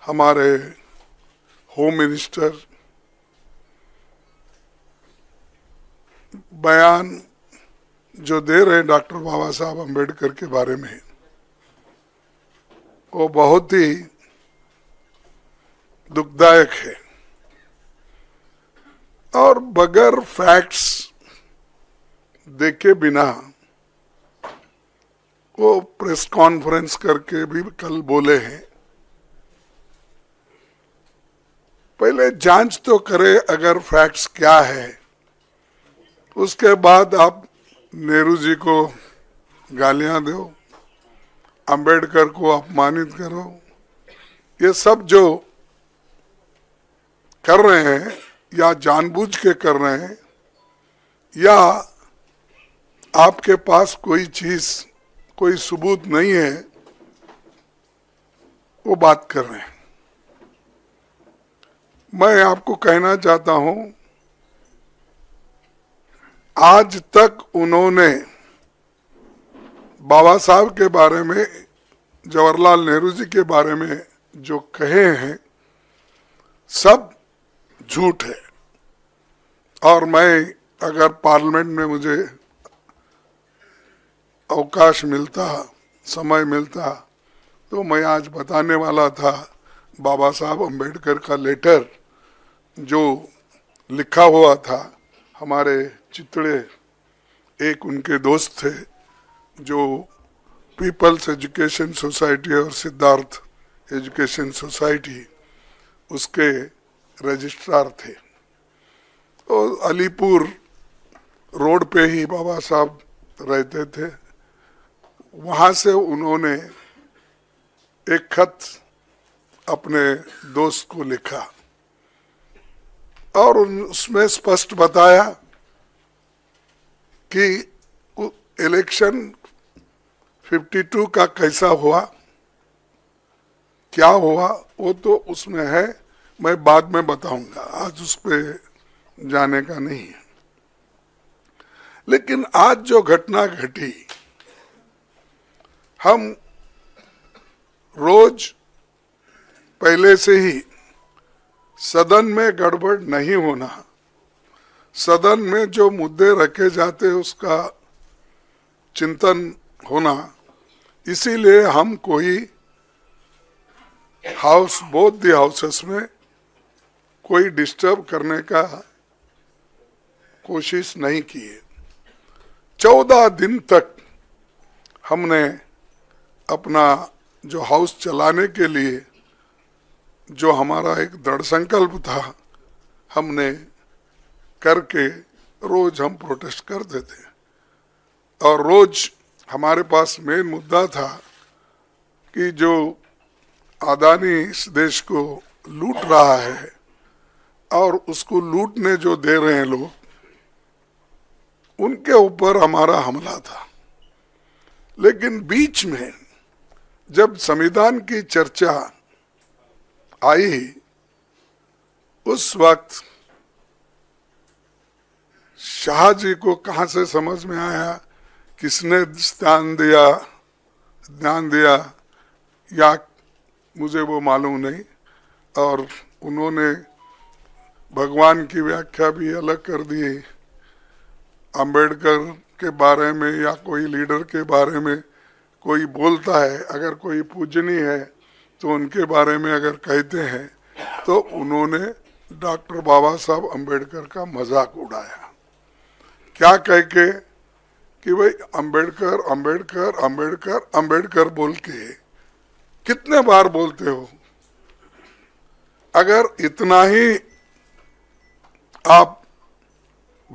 हमारे home minister बयान जो दे रहे हैं डॉक्टर बाबा साहब अम्बेडकर के बारे में, वो बहुत ही दुखदायक है और बगैर फैक्ट्स देखे बिना वो प्रेस कॉन्फ्रेंस करके भी कल बोले हैं। पहले जांच तो करे अगर फैक्ट्स क्या है, उसके बाद आप नेहरू जी को गालियां दो, अंबेडकर को अपमानित करो। ये सब जो कर रहे हैं या जानबूझ के कर रहे हैं या आपके पास कोई चीज कोई सबूत नहीं है, वो बात कर रहे हैं। मैं आपको कहना चाहता हूं, आज तक उन्होंने बाबा साहब के बारे में, जवाहरलाल नेहरू जी के बारे में जो कहे हैं सब झूठ है। और मैं अगर पार्लियामेंट में मुझे अवकाश मिलता, समय मिलता, तो मैं आज बताने वाला था बाबा साहब अम्बेडकर का लेटर जो लिखा हुआ था। हमारे चितड़े एक उनके दोस्त थे जो पीपल्स एजुकेशन सोसाइटी और सिद्धार्थ एजुकेशन सोसाइटी उसके रजिस्ट्रार थे। और अलीपुर रोड पे ही बाबा साहब रहते थे। वहाँ से उन्होंने एक खत अपने दोस्त को लिखा और उसमें स्पष्ट बताया कि इलेक्शन 52 का कैसा हुआ, क्या हुआ, वो तो उसमें है, मैं बाद में बताऊंगा, आज उस पर जाने का नहीं है। लेकिन आज जो घटना घटी, हम रोज पहले से ही सदन में गड़बड़ नहीं होना, सदन में जो मुद्दे रखे जाते उसका चिंतन होना, इसीलिए हम कोई हाउस, बोथ द हाउसेस में कोई डिस्टर्ब करने का कोशिश नहीं की है। 14 दिन तक हमने अपना जो हाउस चलाने के लिए जो हमारा एक दृढ़ संकल्प था, हमने करके रोज हम प्रोटेस्ट करते थे। और रोज हमारे पास मेन मुद्दा था कि जो अदानी इस देश को लूट रहा है और उसको लूटने जो दे रहे हैं लोग, उनके ऊपर हमारा हमला था। लेकिन बीच में जब संविधान की चर्चा आई, उस वक्त शाह जी को कहां से समझ में आया, किसने ध्यान दिया या मुझे वो मालूम नहीं, और उन्होंने भगवान की व्याख्या भी अलग कर दी। अंबेडकर के बारे में या कोई लीडर के बारे में कोई बोलता है, अगर कोई पूजनीय है तो उनके बारे में अगर कहते हैं तो उन्होंने डॉक्टर बाबा साहब अम्बेडकर का मजाक उड़ाया। क्या कह के कि भाई अम्बेडकर अम्बेडकर अम्बेडकर अम्बेडकर बोल के कितने बार बोलते हो? अगर इतना ही आप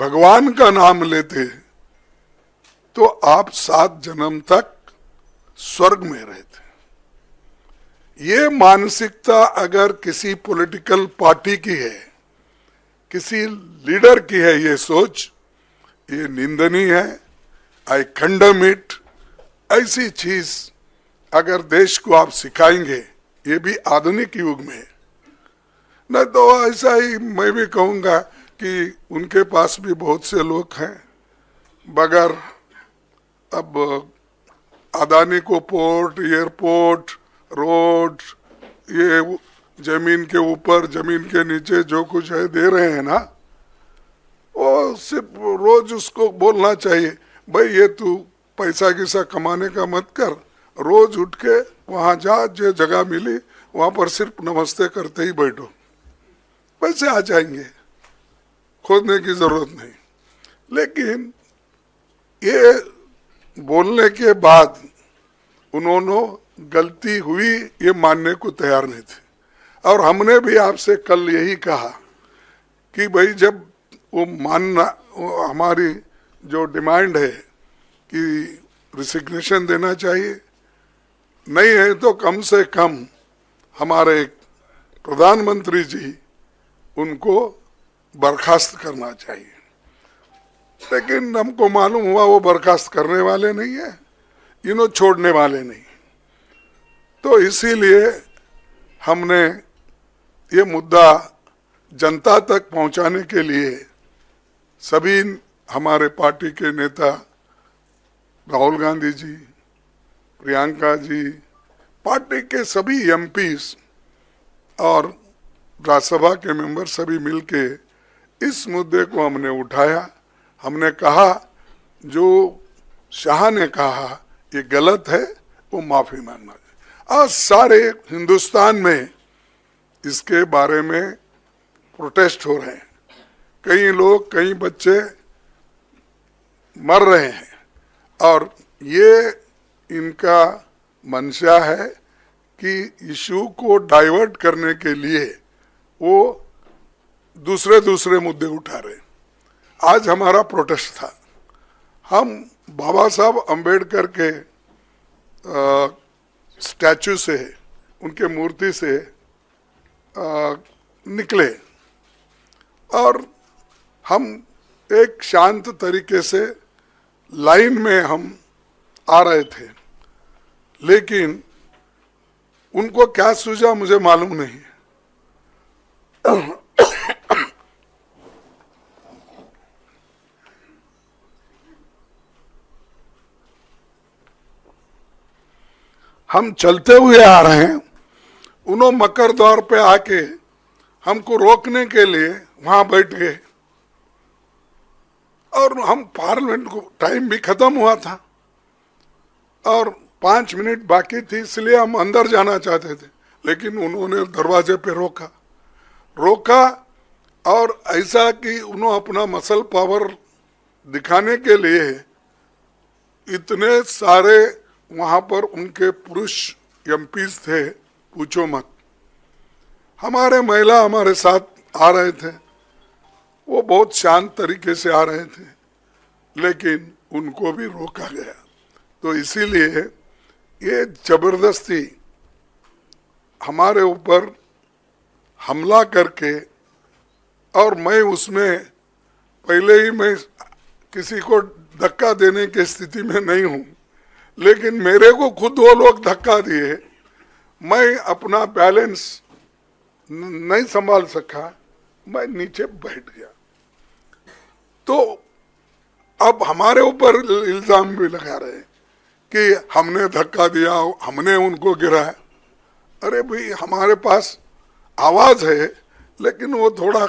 भगवान का नाम लेते तो आप 7 जन्म तक स्वर्ग में रहते। ये मानसिकता अगर किसी पॉलिटिकल पार्टी की है, किसी लीडर की है, ये सोच, ये निंदनीय है। आई कंडेम इट। ऐसी चीज अगर देश को आप सिखाएंगे, ये भी आधुनिक युग में, नहीं तो ऐसा ही मैं भी कहूंगा कि उनके पास भी बहुत से लोग हैं, बगैर अब अदानी को पोर्ट, एयरपोर्ट, रोड, ये जमीन के ऊपर जमीन के नीचे जो कुछ है दे रहे हैं ना, वो सिर्फ रोज उसको बोलना चाहिए, भाई ये तू पैसा किसा कमाने का मत कर, रोज उठ के वहां जा, जो जगह मिली वहां पर सिर्फ नमस्ते करते ही बैठो, पैसे आ जाएंगे, खोदने की जरूरत नहीं। लेकिन ये बोलने के बाद उन्होंने गलती हुई ये मानने को तैयार नहीं थे। और हमने भी आपसे कल यही कहा कि भाई जब वो मानना, वो हमारी जो डिमांड है कि रिसिग्नेशन देना चाहिए, नहीं है तो कम से कम हमारे प्रधानमंत्री जी उनको बर्खास्त करना चाहिए। लेकिन हमको मालूम हुआ वो बर्खास्त करने वाले नहीं है, इन्हों छोड़ने वाले नहीं। तो इसीलिए हमने ये मुद्दा जनता तक पहुंचाने के लिए सभी हमारे पार्टी के नेता राहुल गांधी जी, प्रियंका जी, पार्टी के सभी एमपीज और राज्यसभा के मेंबर सभी मिलके इस मुद्दे को हमने उठाया। हमने कहा जो शाह ने कहा ये गलत है, वो माफी मांगना चाहिए। आज सारे हिंदुस्तान में इसके बारे में प्रोटेस्ट हो रहे हैं, कई लोग, कई बच्चे मर रहे हैं, और ये इनका मंशा है कि इशू को डाइवर्ट करने के लिए वो दूसरे मुद्दे उठा रहे हैं। आज हमारा प्रोटेस्ट था, हम बाबा साहब अंबेडकर के स्टैचू से, उनके मूर्ति से निकले और हम एक शांत तरीके से लाइन में हम आ रहे थे, लेकिन उनको क्या सूझा मुझे मालूम नहीं। हम चलते हुए आ रहे हैं, उन्होंने मकर द्वार पे आके हमको रोकने के लिए वहां बैठ गए, और हम पार्लियामेंट को टाइम भी खत्म हुआ था और 5 मिनट बाकी थी, इसलिए हम अंदर जाना चाहते थे, लेकिन उन्होंने दरवाजे पे रोका और ऐसा कि उन्होंने अपना मसल पावर दिखाने के लिए इतने सारे वहां पर उनके पुरुष एमपीज थे, पूछो मत। हमारे महिला हमारे साथ आ रहे थे, वो बहुत शांत तरीके से आ रहे थे, लेकिन उनको भी रोका गया। तो इसीलिए ये जबरदस्ती हमारे ऊपर हमला करके, और मैं उसमें पहले ही मैं किसी को धक्का देने की स्थिति में नहीं हूं, लेकिन मेरे को खुद वो लोग धक्का दिए, मैं अपना बैलेंस नहीं संभाल सका, मैं नीचे बैठ गया। तो अब हमारे ऊपर इल्जाम भी लगा रहे कि हमने धक्का दिया, हमने उनको गिराया। अरे भाई, हमारे पास आवाज है, लेकिन वो थोड़ा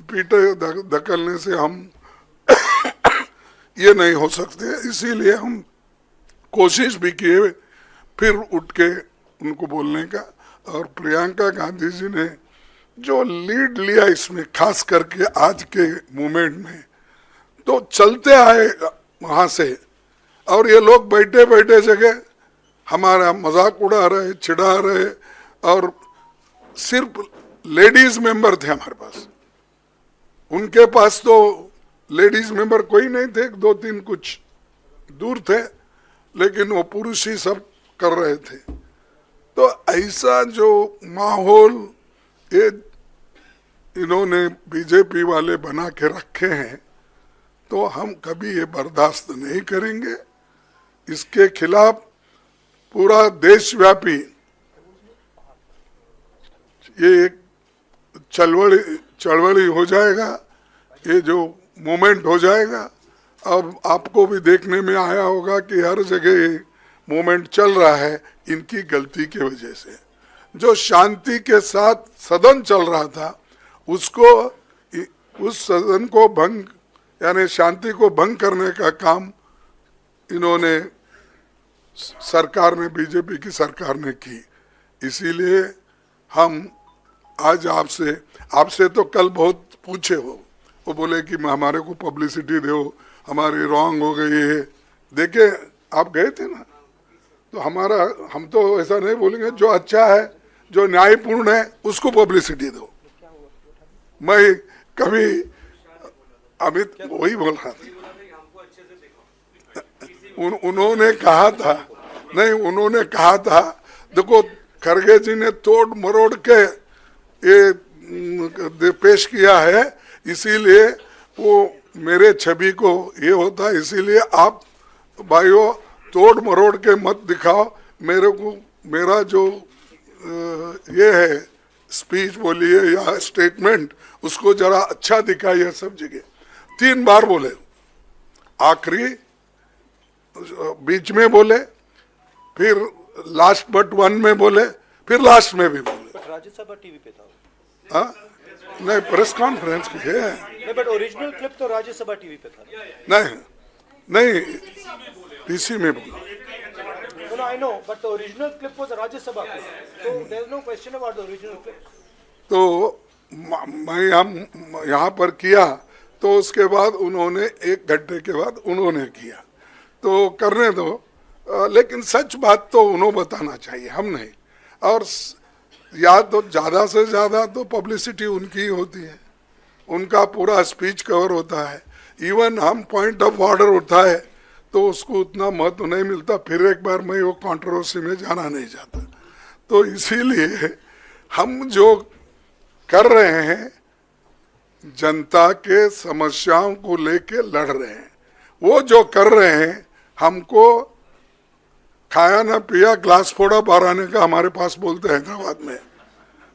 पीटे धकलने से हम ये नहीं हो सकते। इसीलिए हम कोशिश भी किए फिर उठ के उनको बोलने का। और प्रियंका गांधी जी ने जो लीड लिया इसमें, खास करके आज के मूवमेंट में, तो चलते आए वहां से, और ये लोग बैठे बैठे जगह हमारा मजाक उड़ा रहे, चिढ़ा रहे, और सिर्फ लेडीज मेंबर थे हमारे पास। उनके पास तो लेडीज मेंबर कोई नहीं थे, 2-3 कुछ दूर थे, लेकिन वो पुरुष ही सब कर रहे थे। तो ऐसा जो माहौल ये इन्होंने बीजेपी वाले बना के रखे हैं, तो हम कभी ये बर्दाश्त नहीं करेंगे। इसके खिलाफ पूरा देशव्यापी ये एक चळवळी हो जाएगा, ये जो मूवमेंट हो जाएगा। अब आपको भी देखने में आया होगा कि हर जगह मूवमेंट चल रहा है इनकी गलती की वजह से। जो शांति के साथ सदन चल रहा था उसको, उस सदन को भंग यानी शांति को भंग करने का काम इन्होंने, सरकार ने, बीजेपी की सरकार ने की। इसीलिए हम आज आपसे तो कल बहुत पूछे वो बोले कि हमारे को पब्लिसिटी दो, हमारी रॉन्ग हो गई है। देखे आप गए थे ना, तो हम तो ऐसा नहीं बोलेंगे, जो अच्छा है, जो न्यायपूर्ण है उसको पब्लिसिटी दो। मैं कभी अमित वही बोल रहा था, उन्होंने कहा था, नहीं उन्होंने कहा था, देखो खरगे जी ने तोड़ मरोड़ के ये पेश किया है, इसीलिए वो मेरे छवि को ये होता है, इसीलिए आप भाइयों तोड़ मरोड़ के मत दिखाओ मेरे को, मेरा जो ये है स्पीच बोलिए या स्टेटमेंट, उसको जरा अच्छा दिखाइए सब जगह। 3 बार बोले, आखिरी, बीच में बोले, फिर लास्ट बट 1 में बोले, फिर लास्ट में भी बोले। राज्यसभा टीवी पे था। हाँ नहीं, प्रेस कॉन्फ्रेंस की है नहीं, बट ओरिजिनल क्लिप तो राज्यसभा टीवी पे था। नहीं पीसी में बोला। No, I know, but the original clip was a Rajya Sabha clip. So there is no question about the original clip. तो मैं हम यहाँ पर किया, तो उसके बाद उन्होंने 1 घंटे के बाद उन्होंने किया, तो करने दो, लेकिन सच बात तो उन्होंने बताना चाहिए, हम नहीं। और या तो ज़्यादा से ज़्यादा तो पब्लिसिटी उनकी होती है, उनका पूरा स्पीच कवर होता है। इवन हम पॉइंट ऑफ ऑर्डर उठाए तो उसको उतना महत्व नहीं मिलता, फिर एक बार मैं वो कंट्रोवर्सी में जाना नहीं चाहता। तो इसीलिए हम जो कर रहे हैं, जनता के समस्याओं को लेके लड़ रहे हैं, वो जो कर रहे हैं, हमको खाया ना पिया ग्लास फोड़ा बाराने का हमारे पास बोलते हैं हैदराबाद में,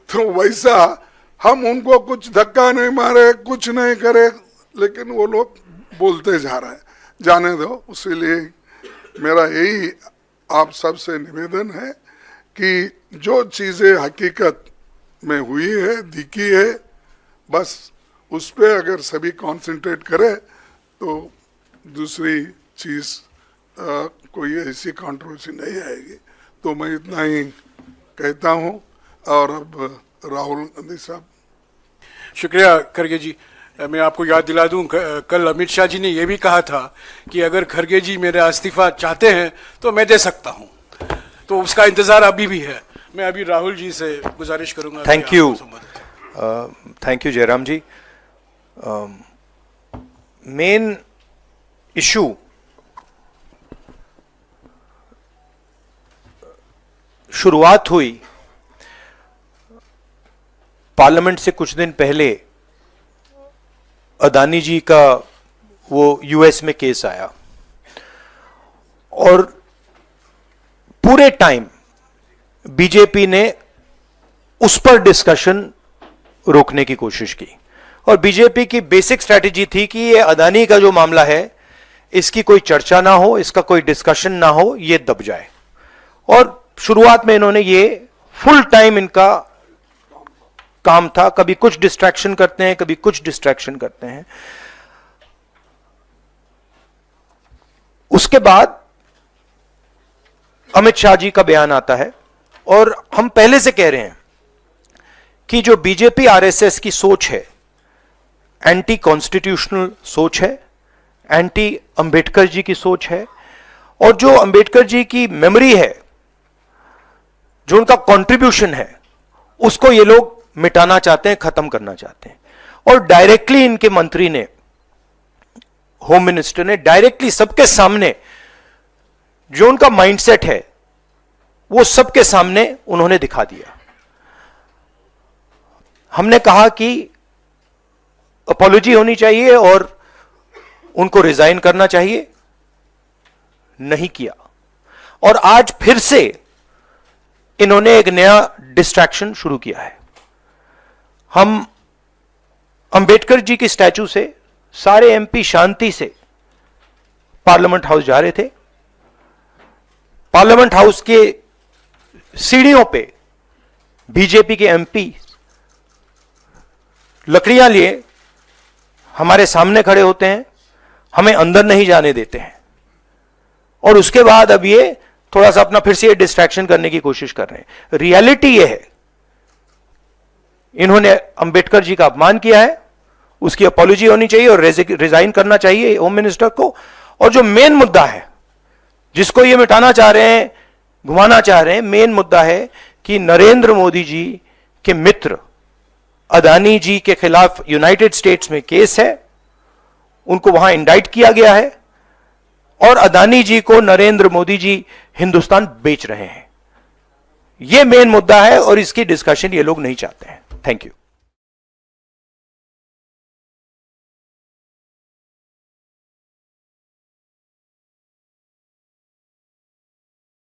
तो वैसा हम उनको कुछ धक्का नहीं मारे, कुछ नहीं करे, लेकिन वो लोग बोलते जा रहे हैं, जाने दो। इसीलिए मेरा यही आप सबसे निवेदन है कि जो चीज़ें हकीकत में हुई है, दिखी है, बस उस पर अगर सभी कंसंट्रेट करें तो दूसरी चीज़ कोई ऐसी कंट्रोवर्सी नहीं आएगी। तो मैं इतना ही कहता हूँ। और अब राहुल गांधी साहब। शुक्रिया खरगे जी। मैं आपको याद दिला दूं, कल अमित शाह जी ने यह भी कहा था कि अगर खरगे जी मेरा इस्तीफा चाहते हैं तो मैं दे सकता हूं, तो उसका इंतजार अभी भी है। मैं अभी राहुल जी से गुजारिश करूंगा। Thank you Jairam ji. Main issue शुरुआत हुई पार्लियामेंट से कुछ दिन पहले, अदानी जी का वो यूएस में केस आया, और पूरे टाइम बीजेपी ने उस पर डिस्कशन रोकने की कोशिश की। और बीजेपी की बेसिक स्ट्रैटेजी थी कि ये अदानी का जो मामला है, इसकी कोई चर्चा ना हो, इसका कोई डिस्कशन ना हो, ये दब जाए। और शुरुआत में इन्होंने ये फुल टाइम इनका काम था, कभी कुछ डिस्ट्रैक्शन करते हैं, कभी कुछ डिस्ट्रैक्शन करते हैं। उसके बाद अमित शाह जी का बयान आता है, और हम पहले से कह रहे हैं कि जो बीजेपी आरएसएस की सोच है, एंटी कॉन्स्टिट्यूशनल सोच है, एंटी अंबेडकर जी की सोच है, और जो अंबेडकर जी की मेमोरी है, जो उनका कंट्रीब्यूशन है, उसको ये लोग मिटाना चाहते हैं, खत्म करना चाहते हैं। और डायरेक्टली इनके मंत्री ने, होम मिनिस्टर ने डायरेक्टली सबके सामने जो उनका माइंडसेट है वो सबके सामने उन्होंने दिखा दिया। हमने कहा कि अपॉलॉजी होनी चाहिए और उनको रिजाइन करना चाहिए, नहीं किया। और आज फिर से इन्होंने एक नया डिस्ट्रैक्शन शुरू किया है। हम अंबेडकर जी की स्टैचू से सारे एमपी शांति से पार्लियामेंट हाउस जा रहे थे। पार्लियामेंट हाउस के सीढ़ियों पे बीजेपी के एमपी लकड़ियां लिए हमारे सामने खड़े होते हैं, हमें अंदर नहीं जाने देते हैं, और उसके बाद अब ये थोड़ा सा अपना फिर से ये डिस्ट्रैक्शन करने की कोशिश कर रहे हैं। रियलिटी ये है, इन्होंने अंबेडकर जी का अपमान किया है, उसकी अपॉलॉजी होनी चाहिए और रिजाइन करना चाहिए होम मिनिस्टर को। और जो मेन मुद्दा है जिसको ये मिटाना चाह रहे हैं, घुमाना चाह रहे हैं, मेन मुद्दा है कि नरेंद्र मोदी जी के मित्र अदानी जी के खिलाफ यूनाइटेड स्टेट्स में केस है, उनको वहां इंडाइट किया गया है, और अदानी जी को नरेंद्र मोदी जी हिंदुस्तान बेच रहे हैं। यह मेन मुद्दा है और इसकी डिस्कशन ये लोग नहीं चाहते हैं। Thank you.